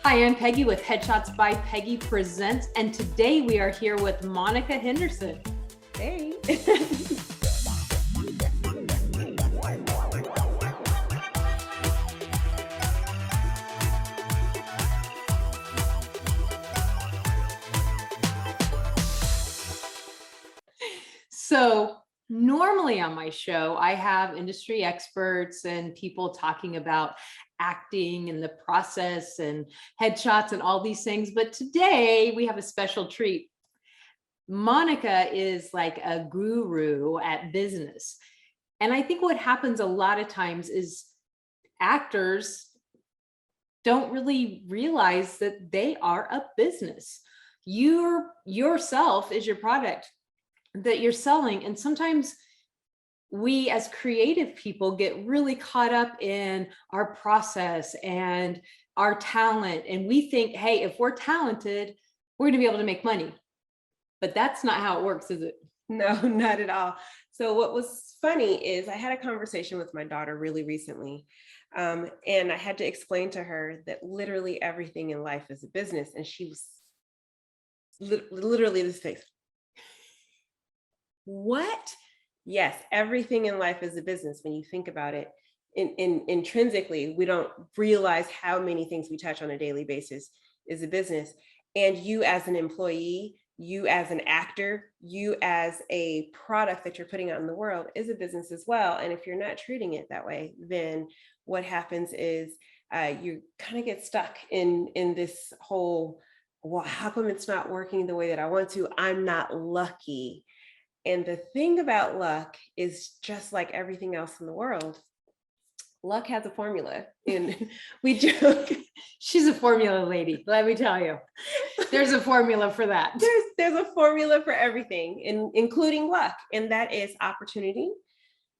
Hi, I'm Peggy with Headshots by Peggy Presents, and today we are here with Monica Henderson. Hey. So normally on my show, I have industry experts and people talking about acting and the process and headshots and all these things. But today we have a special treat. Monica is like a guru at business. And I think what happens a lot of times is actors don't really realize that they are a business. Yourself is your product that you're selling. And sometimes we as creative people get really caught up in our process and our talent. And we think, hey, if we're talented, we're going to be able to make money. But that's not how it works, is it? No, not at all. So what was funny is I had a conversation with my daughter really recently. And I had to explain to her that literally everything in life is a business. And she was literally this face. What? Yes, everything in life is a business. When you think about it, intrinsically, we don't realize how many things we touch on a daily basis is a business. And you as an employee, you as an actor, you as a product that you're putting out in the world is a business as well. And if you're not treating it that way, then what happens is you kind of get stuck in this whole, well, how come it's not working the way that I want to? I'm not lucky. And the thing about luck is just like everything else in the world, luck has a formula. And we joke. She's a formula lady, let me tell you. There's a formula for that. There's a formula for everything, including luck. And that is opportunity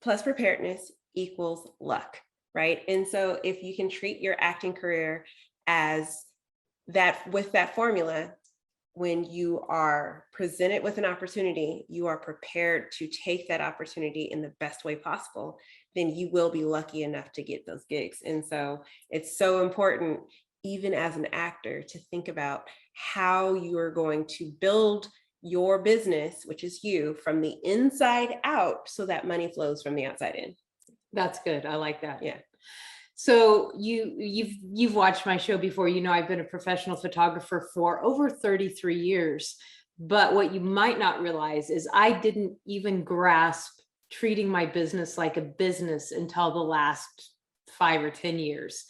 plus preparedness equals luck, right? And so if you can treat your acting career as that, with that formula, when you are presented with an opportunity, you are prepared to take that opportunity in the best way possible, then you will be lucky enough to get those gigs. And so it's so important, even as an actor, to think about how you are going to build your business, which is you, from the inside out, so that money flows from the outside in. That's good. I like that. Yeah. So you've watched my show before. You know, I've been a professional photographer for over 33 years. But what you might not realize is I didn't even grasp treating my business like a business until the last 5 or 10 years.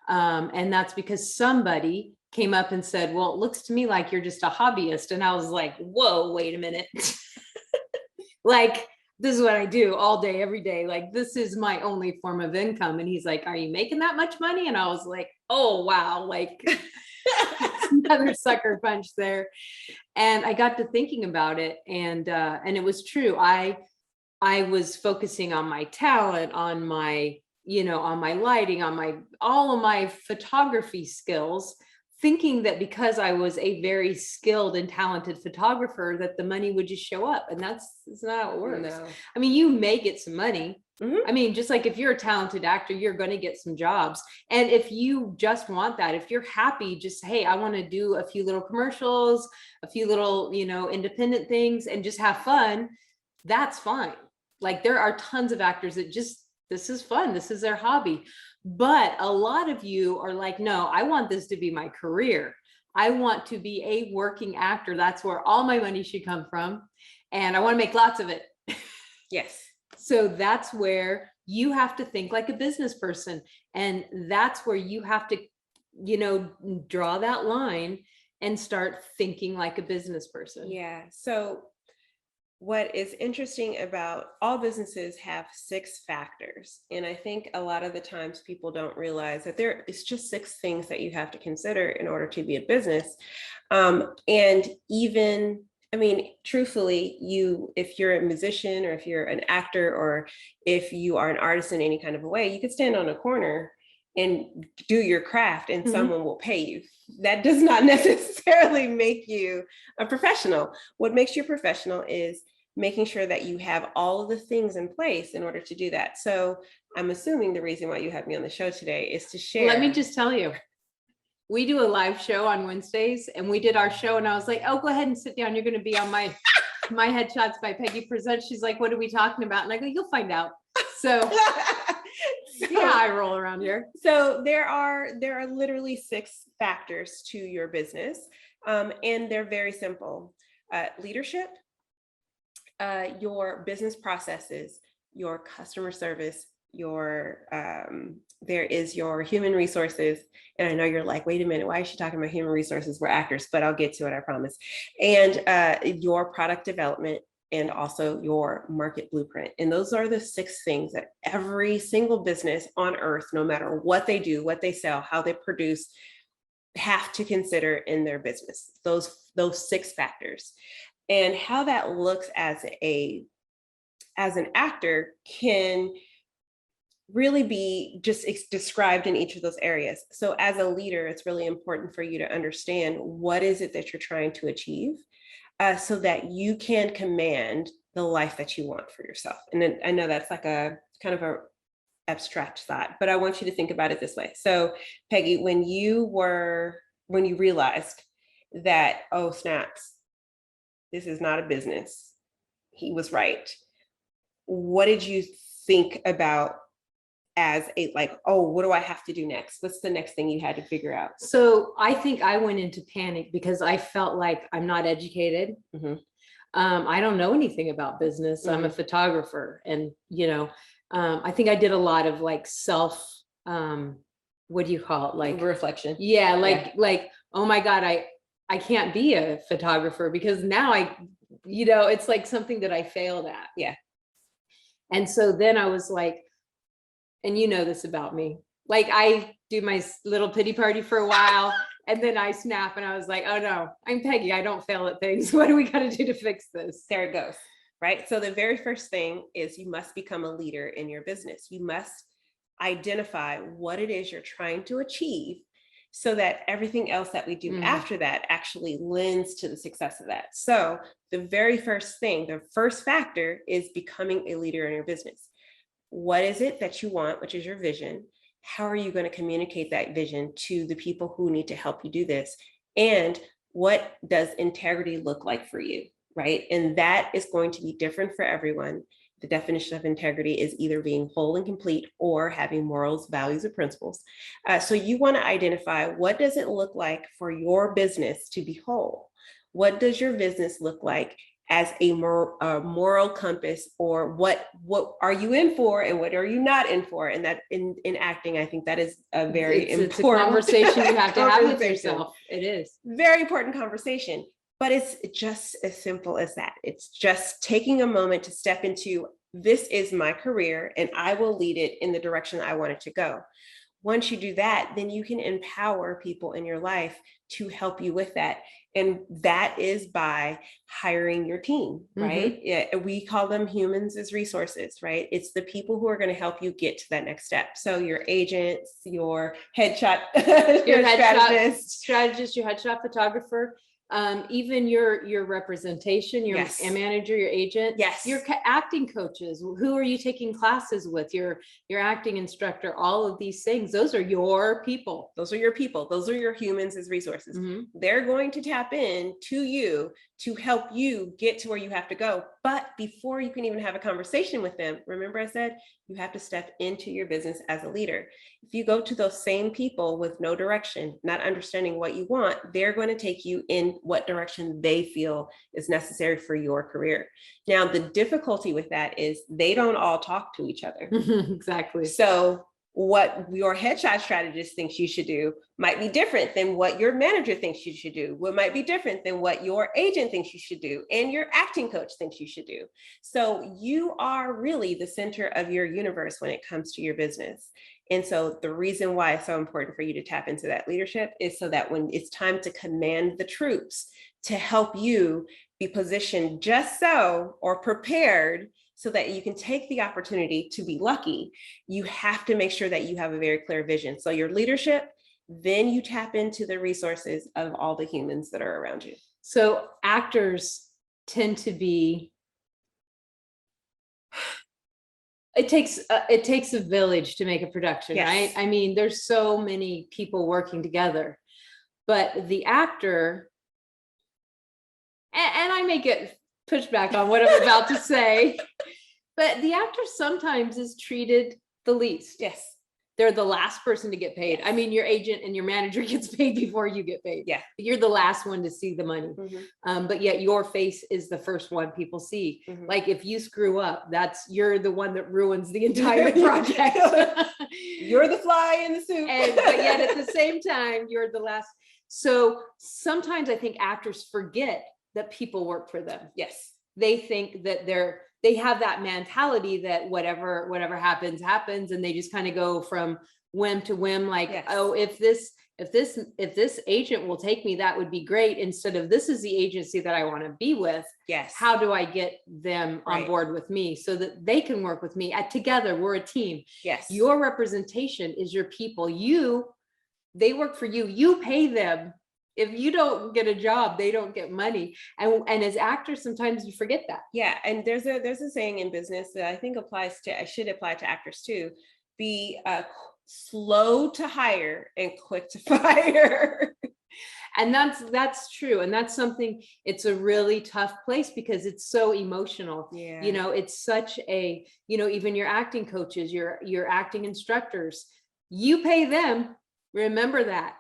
And that's because somebody came up and said, well, it looks to me like you're just a hobbyist. And I was like, whoa, wait a minute. Like, this is what I do all day, every day. Like, this is my only form of income. And he's like, are you making that much money? And I was like, oh, wow. Like another sucker punch there. And I got to thinking about it. And it was true. I was focusing on my talent, on my, on my lighting, on all of my photography skills, thinking that because I was a very skilled and talented photographer, that the money would just show up. And that's not how it works. No. I mean, you may get some money. Mm-hmm. I mean, just like if you're a talented actor, you're going to get some jobs. And if you just want that, if you're happy, just, hey, I want to do a few little commercials, a few little, independent things and just have fun, that's fine. Like, there are tons of actors that just, this is fun. This is their hobby. But a lot of you are like, no, I want this to be my career. I want to be a working actor. That's where all my money should come from. And I want to make lots of it. Yes. So that's where you have to think like a business person. And that's where you have to, draw that line and start thinking like a business person. Yeah. So what is interesting about all businesses have 6 factors. And I think a lot of the times people don't realize that there is just 6 things that you have to consider in order to be a business. And even, I mean, truthfully, if you're a musician or if you're an actor or if you are an artist in any kind of a way, you could stand on a corner and do your craft and someone will pay you. That does not necessarily make you a professional. What makes you a professional is making sure that you have all of the things in place in order to do that. So I'm assuming the reason why you have me on the show today is to share. Let me just tell you, we do a live show on Wednesdays, and we did our show, and I was like, oh, go ahead and sit down. You're going to be on my Headshots by Peggy Presents. She's like, what are we talking about? And I go, you'll find out. So yeah, I roll around here. So there are literally 6 factors to your business, and they're very simple. Leadership, your business processes, your customer service, your there is your human resources. And I know you're like, wait a minute, why is she talking about human resources? We're actors, but I'll get to it, I promise. And your product development, and also your market blueprint. And those are the 6 things that every single business on earth, no matter what they do, what they sell, how they produce, have to consider in their business. Those 6 factors. And how that looks as an actor can really be just described in each of those areas. So as a leader, it's really important for you to understand what is it that you're trying to achieve, so that you can command the life that you want for yourself. And then I know that's like a kind of a abstract thought, but I want you to think about it this way. So Peggy, when you realized that, oh snaps, this is not a business, he was right. What did you think about as a, like, oh, what do I have to do next? What's the next thing you had to figure out? So I think I went into panic because I felt like I'm not educated. I don't know anything about business. I'm a photographer, and I think I did a lot of like self, what do you call it? Like reflection. Yeah, like, oh my God, I can't be a photographer because now it's like something that I failed at. Yeah. And so then I was like, and you know this about me, like I do my little pity party for a while, and then I snap, and I was like, oh no, I'm Peggy. I don't fail at things. What do we got to do to fix this? There it goes. Right. So the very first thing is you must become a leader in your business. You must identify what it is you're trying to achieve, so that everything else that we do after that actually lends to the success of that. So the very first thing, the first factor is becoming a leader in your business. What is it that you want, which is your vision? How are you going to communicate that vision to the people who need to help you do this? And what does integrity look like for you, right? And that is going to be different for everyone. The definition of integrity is either being whole and complete or having morals, values, or principles. So you want to identify, what does it look like for your business to be whole? What does your business look like as a moral compass, or what are you in for and what are you not in for? And that in acting, I think that is a very important it's a conversation you have to have with yourself. It is very important conversation, but it's just as simple as that. It's just taking a moment to step into, this is my career and I will lead it in the direction I want it to go. Once you do that, then you can empower people in your life to help you with that. And that is by hiring your team, right? Yeah, we call them humans as resources, right? It's the people who are going to help you get to that next step. So your agents, your headshot, your strategist, your headshot photographer, even your representation, your manager, your agent, your acting coaches, who are you taking classes with, your acting instructor, all of these things, those are your people. Those are your people. Those are your humans as resources. They're going to tap in to you to help you get to where you have to go. But before you can even have a conversation with them, remember I said, you have to step into your business as a leader. If you go to those same people with no direction, not understanding what you want, they're going to take you in what direction they feel is necessary for your career. Now, the difficulty with that is they don't all talk to each other. Exactly. So what your headshot strategist thinks you should do might be different than what your manager thinks you should do. What might be different than what your agent thinks you should do and your acting coach thinks you should do. So you are really the center of your universe when it comes to your business. And so the reason why it's so important for you to tap into that leadership is so that when it's time to command the troops to help you be positioned just so, or prepared, so that you can take the opportunity to be lucky, you have to make sure that you have a very clear vision. So your leadership, then you tap into the resources of all the humans that are around you. So actors tend to be, it takes a village to make a production, right? I mean, there's so many people working together. But the actor, and I may get pushback on what I'm about to say, but the actor sometimes is treated the least. Yes. They're the last person to get paid. Yes. I mean, your agent and your manager gets paid before you get paid. Yeah. You're the last one to see the money. But yet your face is the first one people see. Like if you screw up, you're the one that ruins the entire project. You're the fly in the soup. But yet at the same time, you're the last. So sometimes I think actors forget that people work for them. Yes. They think that they have that mentality that whatever happens, and they just kind of go from whim to whim, like, yes. Oh, if this agent will take me, that would be great, instead of this is the agency that I want to be with. Yes. How do I get them on board with me so that they can work with me? Together, we're a team. Yes. Your representation is your people. They work for you. You pay them. If you don't get a job, they don't get money. And as actors, sometimes you forget that. Yeah. And there's a saying in business that I think should apply to actors too. Be slow to hire and quick to fire. And that's true. And that's something, it's a really tough place because it's so emotional. Yeah. It's such a, even your acting coaches, your acting instructors, you pay them. Remember that.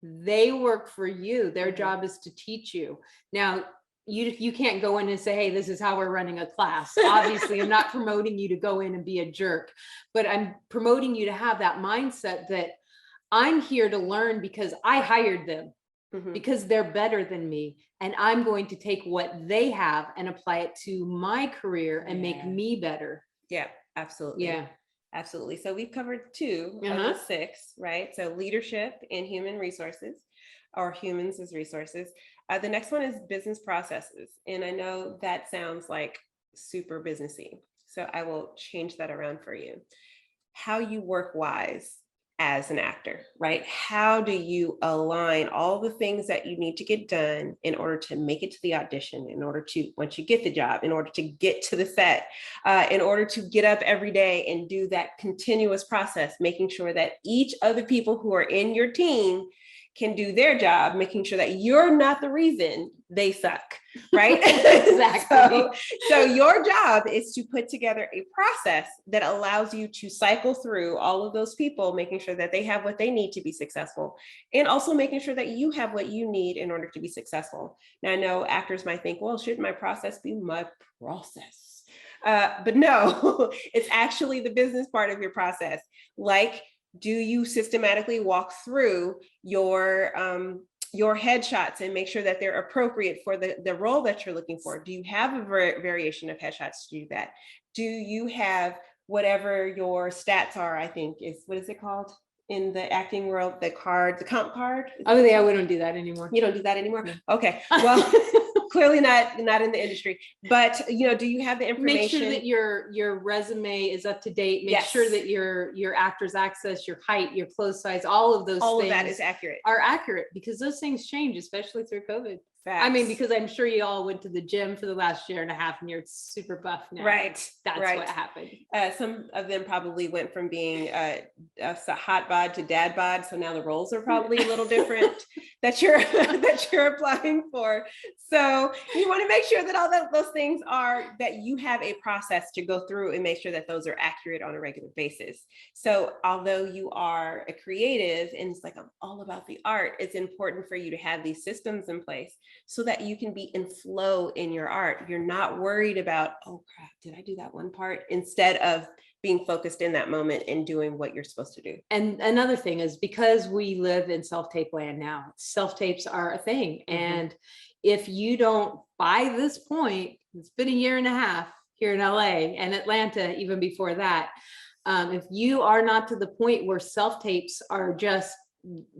They work for you. Their job is to teach you. Now, you can't go in and say, hey, this is how we're running a class. Obviously, I'm not promoting you to go in and be a jerk, but I'm promoting you to have that mindset that I'm here to learn because I hired them, because they're better than me. And I'm going to take what they have and apply it to my career and make me better. Yeah, absolutely. Yeah. Absolutely. So we've covered 2 of the 6, right? So leadership and human resources, or humans as resources. The next one is business processes. And I know that sounds like super businessy. So I will change that around for you. How you work wise as an actor, right? How do you align all the things that you need to get done in order to make it to the audition, in order to, once you get the job, in order to get to the set, in order to get up every day and do that continuous process, making sure that each of the people who are in your team can do their job, making sure that you're not the reason they suck, right? Exactly. So your job is to put together a process that allows you to cycle through all of those people, making sure that they have what they need to be successful, and also making sure that you have what you need in order to be successful. Now, I know actors might think, well, shouldn't my process be my process? But no, it's actually the business part of your process. Like, do you systematically walk through your headshots and make sure that they're appropriate for the role that you're looking for? Do you have a variation of headshots to do that? Do you have whatever your stats are, I think is, what is it called in the acting world? The comp card? Oh yeah, we don't do that anymore. You don't do that anymore? No. Okay, well, clearly not in the industry, but do you have the information? Make sure that your resume is up to date. Make sure that your actor's access, your height, your clothes size, all of those things, of that is accurate. Are accurate, because those things change, especially through COVID. Facts. I mean, because I'm sure you all went to the gym for the last year and a half and you're super buff now. Right. That's right. what happened. Some of them probably went from being a hot bod to dad bod. So now the roles are probably a little different that you're applying for. So you want to make sure that all those things are, that you have a process to go through and make sure that those are accurate on a regular basis. So although you are a creative and it's like, I'm all about the art, it's important for you to have these systems in place so that you can be in flow in your art. You're not worried about, oh crap, did I do that one part? Instead of being focused in that moment and doing what you're supposed to do. And another thing is, because we live in self-tape land now, self-tapes are a thing. And if you don't, by this point, it's been a year and a half here in LA and Atlanta, even before that, if you are not to the point where self-tapes are just,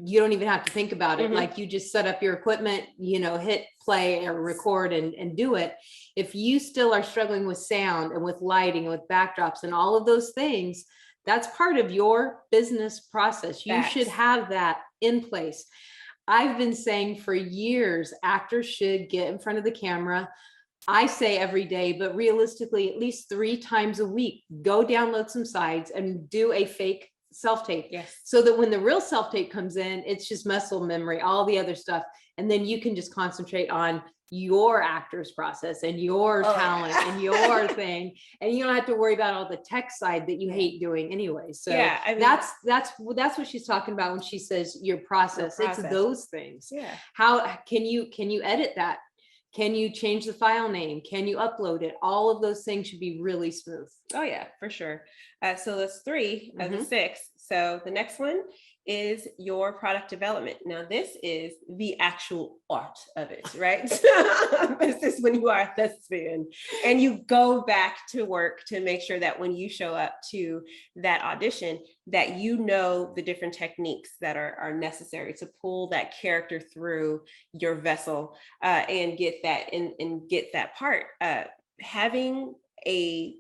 you don't even have to think about it. Like, you just set up your equipment, hit play or record and do it. If you still are struggling with sound and with lighting and with backdrops and all of those things, that's part of your business process. You should have that in place. I've been saying for years, actors should get in front of the camera. I say every day, but realistically, at least 3 times a week, go download some sides and do a fake self-tape. Yes. So that when the real self-tape comes in, it's just muscle memory, all the other stuff. And then you can just concentrate on your actor's process and your talent and your thing. And you don't have to worry about all the tech side that you hate doing anyway. So yeah, I mean, that's what she's talking about when she says your process. It's those things. Yeah. How can you edit that? Can you change the file name? Can you upload it? All of those things should be really smooth. Oh yeah, for sure. So that's 3 of the 6. So the next one is your product development. Now this is the actual art of it, right? This is when you are a thespian and you go back to work to make sure that when you show up to that audition, that you know the different techniques that are necessary to pull that character through your vessel and get that and get that part. Having a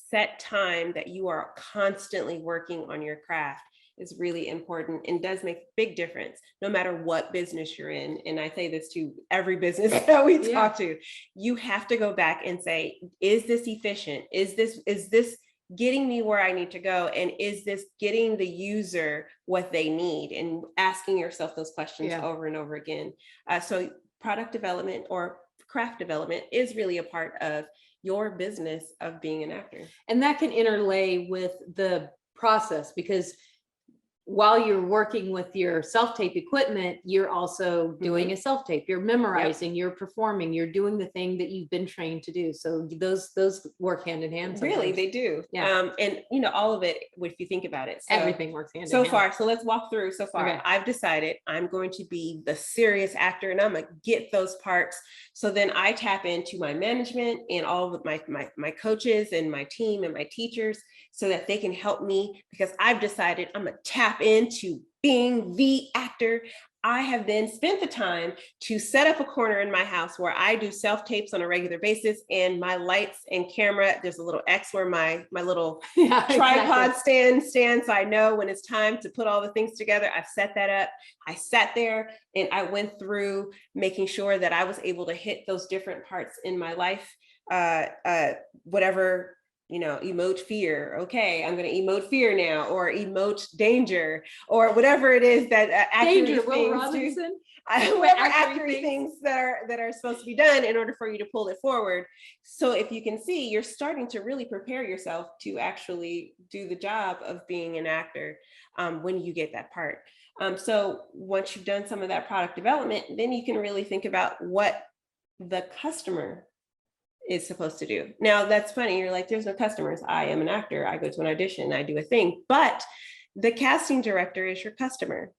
set time that you are constantly working on your craft is really important and does make a big difference no matter what business you're in. And I say this to every business that we talk to. You have to go back and say, is this efficient? Is this getting me where I need to go? And is this getting the user what they need? And asking yourself those questions over and over again. So product development or craft development is really a part of your business of being an actor. And that can interlay with the process, because while you're working with your self-tape equipment, you're also doing a self-tape, you're memorizing, you're performing, you're doing the thing that you've been trained to do. So those work hand in hand. Sometimes. Really, they do. Yeah. And you know, all of it, if you think about it. So, everything works hand in hand. So far, so let's walk through. So far, okay. I've decided I'm going to be the serious actor and I'm gonna get those parts. So then I tap into my management and all of my coaches and my team and my teachers so that they can help me, because I've decided I'm gonna tap into being the actor. I have then spent the time to set up a corner in my house where I do self-tapes on a regular basis, and my lights and camera, there's a little X where my little tripod stands, so I know when it's time to put all the things together. I've set that up. I sat there and I went through making sure that I was able to hit those different parts in my life, whatever, you know, emote fear. Okay, I'm going to emote fear now, or emote danger, or whatever it is that danger. Will Robinson. Whatever accurate things that are supposed to be done in order for you to pull it forward. So if you can see, you're starting to really prepare yourself to actually do the job of being an actor when you get that part. So once you've done some of that product development, then you can really think about what the customer is supposed to do. Now that's funny. You're like, there's no customers. I am an actor. I go to an audition. I do a thing. But the casting director is your customer.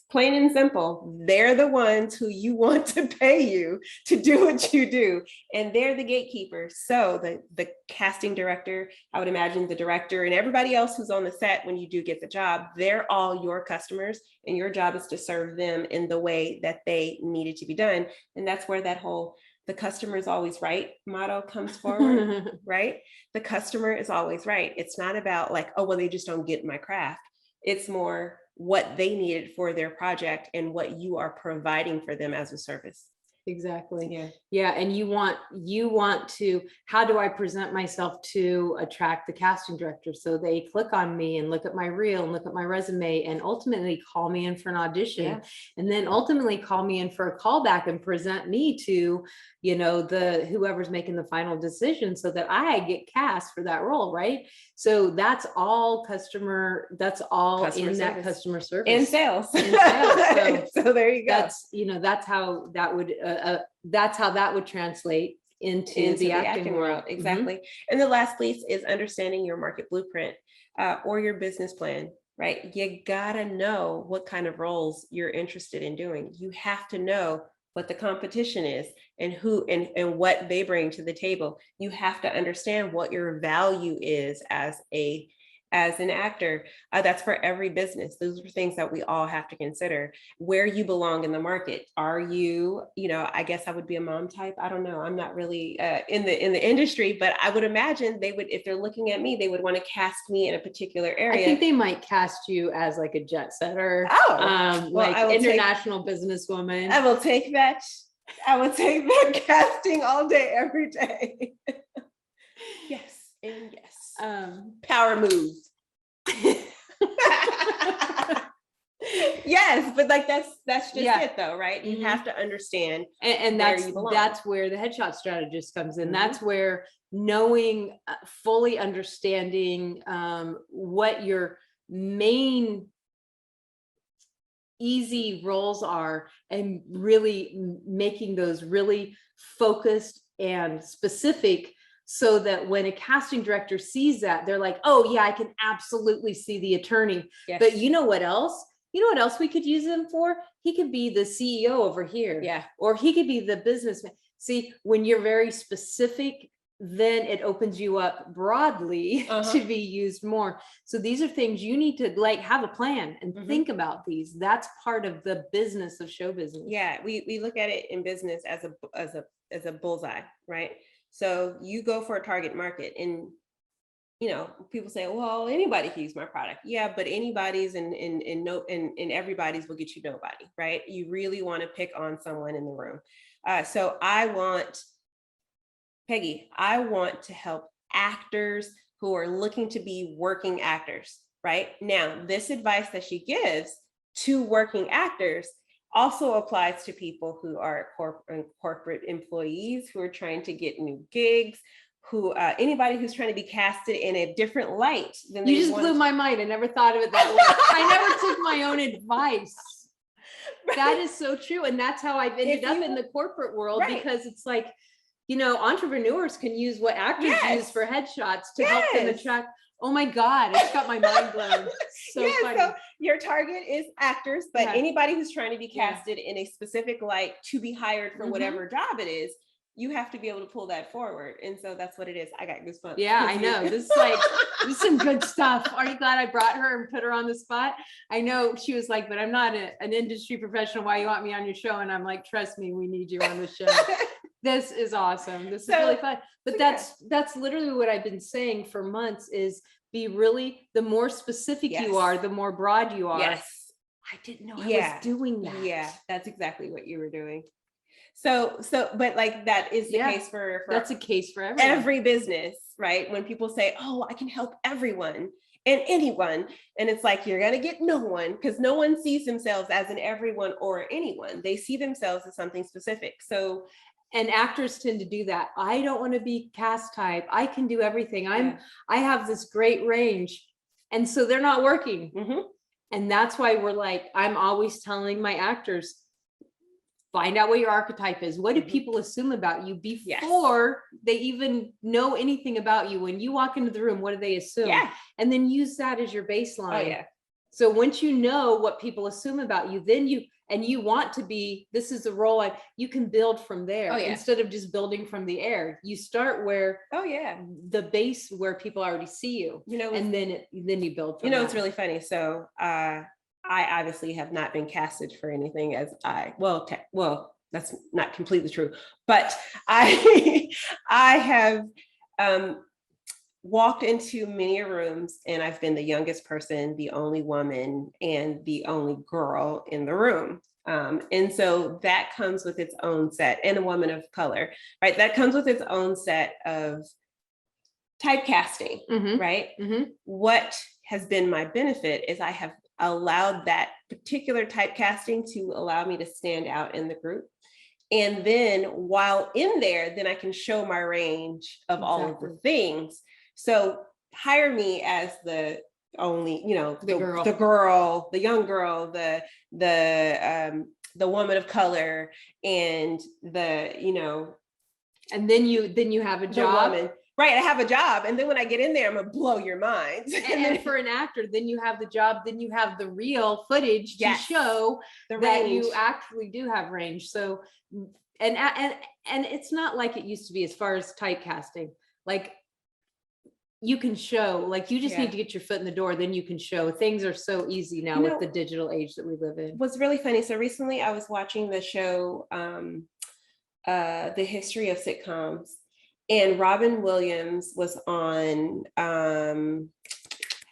Plain and simple. They're the ones who you want to pay you to do what you do. And they're the gatekeeper. So the casting director, I would imagine the director and everybody else who's on the set when you do get the job, they're all your customers. And your job is to serve them in the way that they need it to be done. And that's where that whole the customer is always right motto comes forward, right? The customer is always right. It's not about like, oh, well, they just don't get my craft. It's more what they needed for their project and what you are providing for them as a service. Exactly. Yeah. And you want to, how do I present myself to attract the casting director? So they click on me and look at my reel and look at my resume and ultimately call me in for an audition, and then ultimately call me in for a callback and present me to, you know, the whoever's making the final decision so that I get cast for that role. Right. So that's all customer in that customer service and sales. So there you go. That's, you know, that's how that would translate into the acting world. Exactly. And the last piece is understanding your market blueprint or your business plan, right? You gotta know what kind of roles you're interested in doing. You have to know what the competition is and who and what they bring to the table. You have to understand what your value is as an actor. That's for every business. Those are things that we all have to consider. Where you belong in the market. Are you, you know, I guess I would be a mom type. I don't know. I'm not really in the industry, but I would imagine they would, if they're looking at me, they would want to cast me in a particular area. I think they might cast you as like a jet setter. Well, like international businesswoman. I will take that. I will take that casting all day, every day. Yes, and yes. Power moves. Yes, but like that's just it though, right? You have to understand, and that's where the headshot strategist comes in. That's where knowing, fully understanding what your main easy roles are, and really making those really focused and specific, so that when a casting director sees that, they're like, oh yeah, I can absolutely see the attorney. Yes. But you know what else? You know what else we could use him for? He could be the CEO over here. Yeah. Or he could be the businessman. See, when you're very specific, then it opens you up broadly to be used more. So these are things you need to like have a plan and think about these. That's part of the business of show business. Yeah, we look at it in business as a bullseye, right? So you go for a target market, and you know, people say, well, anybody can use my product. Yeah, but anybody's and everybody's will get you nobody, right? You really want to pick on someone in the room. So Peggy, I want to help actors who are looking to be working actors, right? Now, this advice that she gives to working actors also applies to people who are corporate employees who are trying to get new gigs, who anybody who's trying to be casted in a different light than you just blew my mind. I never thought of it that way. I never took my own advice. Right. That is so true. And that's how I've ended up in the corporate world, because it's like, you know, entrepreneurs can use what actors use for headshots to help them attract. Oh my God, it's got my mind blown. So funny. So your target is actors, but anybody who's trying to be casted in a specific light to be hired for whatever job it is, you have to be able to pull that forward. And so that's what it is. I got goosebumps. Yeah, I know. This is some good stuff. Are you glad I brought her and put her on the spot? I know she was like, but I'm not an industry professional. Why you want me on your show? And I'm like, trust me, we need you on the show. This is awesome. This is really fun. But that's literally what I've been saying for months, is be really, the more specific you are, the more broad you are. Yes. I didn't know I was doing that. Yeah, that's exactly what you were doing. So, but like that is the case for that's a case for everyone. Every business, right? When people say, oh, I can help everyone and anyone. And it's like, you're going to get no one, because no one sees themselves as an everyone or anyone. They see themselves as something specific. So, and actors tend to do that. I don't want to be cast type. I can do everything. I have this great range. And so they're not working. And that's why we're like, I'm always telling my actors, find out what your archetype is. What do people assume about you before they even know anything about you? When you walk into the room, what do they assume? And then use that as your baseline. So once you know what people assume about you, then you want to be, this is the role, you can build from there instead of just building from the air. You start where, the base where people already see you, and then you build from it's really funny. So, I obviously have not been casted for anything well, that's not completely true, but I have walked into many rooms, and I've been the youngest person, the only woman, and the only girl in the room. And so that comes with its own set, and a woman of color, right? That comes with its own set of typecasting, right? What has been my benefit is I have allowed that particular typecasting to allow me to stand out in the group. And then while in there, then I can show my range of all of the things. So hire me as the only, the girl, the young girl, the woman of color, and and then you have a job. Right, I have a job, and then when I get in there, I'm gonna blow your minds. And then for an actor, then you have the job, then you have the real footage to show that you actually do have range. So, and it's not like it used to be as far as typecasting. Like, you can show, like, you just need to get your foot in the door, then you can show. Things are so easy now with the digital age that we live in. What's really funny, so recently I was watching the show, The History of Sitcoms. And Robin Williams was on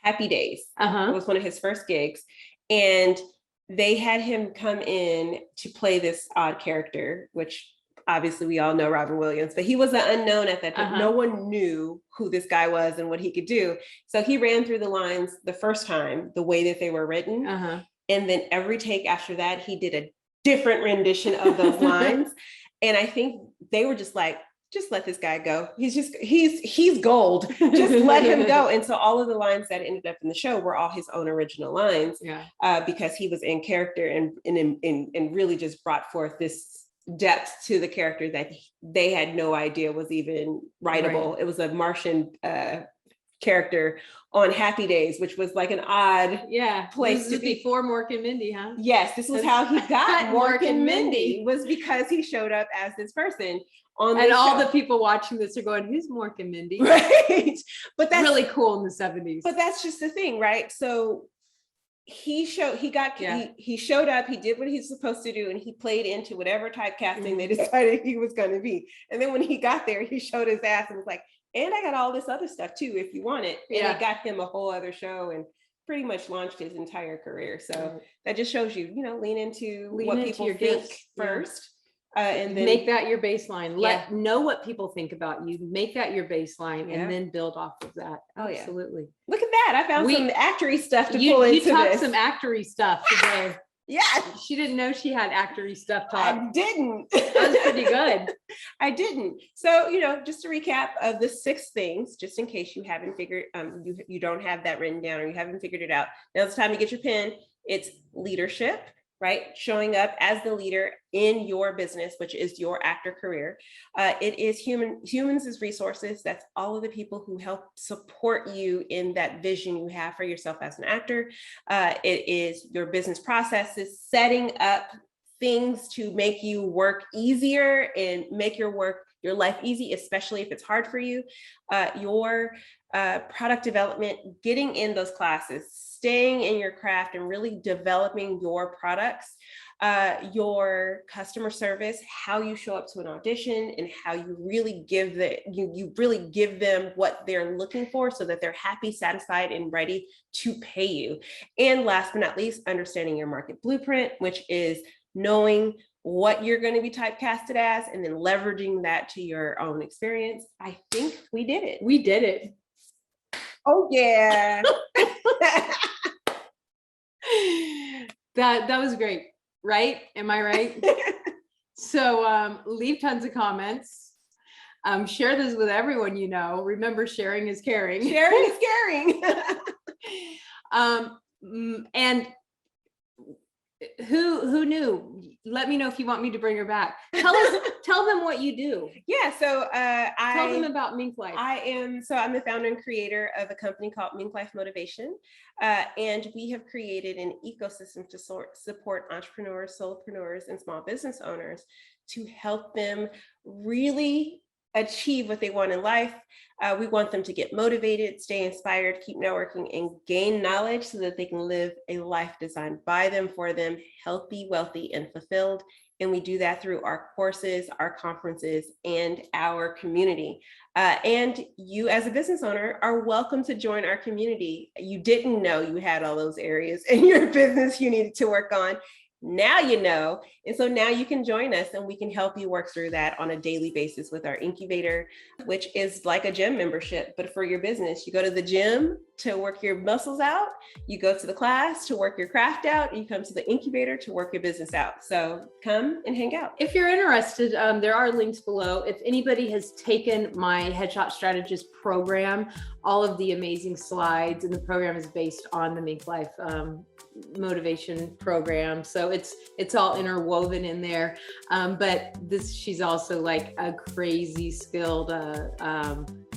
Happy Days. It was one of his first gigs. And they had him come in to play this odd character, which obviously we all know Robin Williams, but he was an unknown at that time. Uh-huh. No one knew who this guy was and what he could do. So he ran through the lines the first time, the way that they were written. Uh-huh. And then every take after that, he did a different rendition of those lines. And I think they were just like, just let this guy go. He's gold. Just let him go. And so all of the lines that ended up in the show were all his own original lines, because he was in character and really just brought forth this depth to the character that they had no idea was even writable. Right. It was a Martian character on Happy Days, which was like an odd place to be. Before Mork and Mindy, huh? Yes, this was how he got Mork and Mindy, was because he showed up as this person on the and show. All the people watching this are going, who's Mork and Mindy? Right. But that's really cool in the 70s. But that's just the thing, right? So he showed up, he did what he's supposed to do, and he played into whatever typecasting they decided he was going to be. And then when he got there, he showed his ass and was like, and I got all this other stuff too, if you want it. And it got him a whole other show and pretty much launched his entire career. So that just shows you, lean into what people think first. And then make that your baseline. Know what people think about you. Make that your baseline, and then build off of that. Oh, absolutely. Look at that! I found some actory stuff to pull into this. You talked some actory stuff today. Yeah, she didn't know she had actory stuff taught. I didn't. That was pretty good. I didn't. So just to recap of the 6 things, just in case you haven't figured, you don't have that written down or you haven't figured it out. Now it's time to get your pen. It's leadership. Right? Showing up as the leader in your business, which is your actor career. It is humans as resources. That's all of the people who help support you in that vision you have for yourself as an actor. It is your business processes, setting up things to make you work easier and make your life easy, especially if it's hard for you. Your product development, getting in those classes, staying in your craft and really developing your products, your customer service, how you show up to an audition and how you really give them what they're looking for so that they're happy, satisfied, and ready to pay you. And last but not least, understanding your market blueprint, which is knowing what you're going to be typecasted as and then leveraging that to your own experience. I think we did it. We did it. Oh yeah. That was great, right? Am I right? So leave tons of comments. Share this with everyone you know. Remember, sharing is caring. Sharing is caring. And who knew? Let me know if you want me to bring her back. Tell them what you do. Yeah, so tell them about MinkLife. I'm the founder and creator of a company called MinkLife Motivation, and we have created an ecosystem to support entrepreneurs, solopreneurs, and small business owners to help them really achieve what they want in life. We want them to get motivated, stay inspired, keep networking, and gain knowledge so that they can live a life designed by them, for them, healthy, wealthy, and fulfilled. And we do that through our courses, our conferences, and our community. And you as a business owner are welcome to join our community. You didn't know you had all those areas in your business you needed to work on. Now you know. And so now you can join us and we can help you work through that on a daily basis with our incubator, which is like a gym membership, but for your business. You go to the gym to work your muscles out. You go to the class to work your craft out. You come to the incubator to work your business out. So come and hang out. If you're interested, there are links below. If anybody has taken my Headshot Strategist program, all of the amazing slides, and the program is based on the MinkLife Motivation program. So it's all interwoven in there. But she's also like a crazy skilled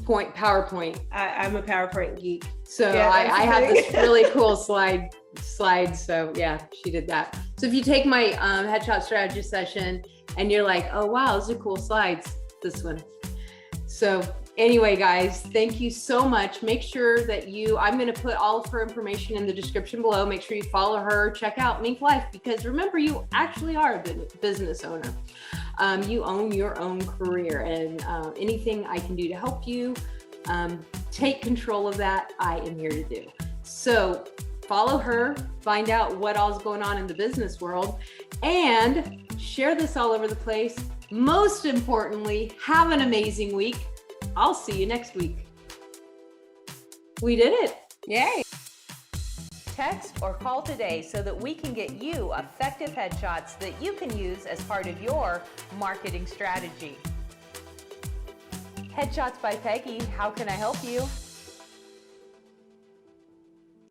PowerPoint. I'm a PowerPoint geek. So yeah, I have this really cool slide. So yeah, she did that. So if you take my Headshot Strategist session and you're like, oh wow, those are cool slides, this one. So anyway, guys, thank you so much. Make sure that I'm going to put all of her information in the description below. Make sure you follow her, check out MinkLife, because remember, you actually are a business owner. You own your own career, and anything I can do to help you take control of that, I am here to do. So follow her, find out what all's going on in the business world, and share this all over the place. Most importantly, have an amazing week. I'll see you next week. We did it. Yay. Text or call today so that we can get you effective headshots that you can use as part of your marketing strategy. Headshots by Peggy, how can I help you?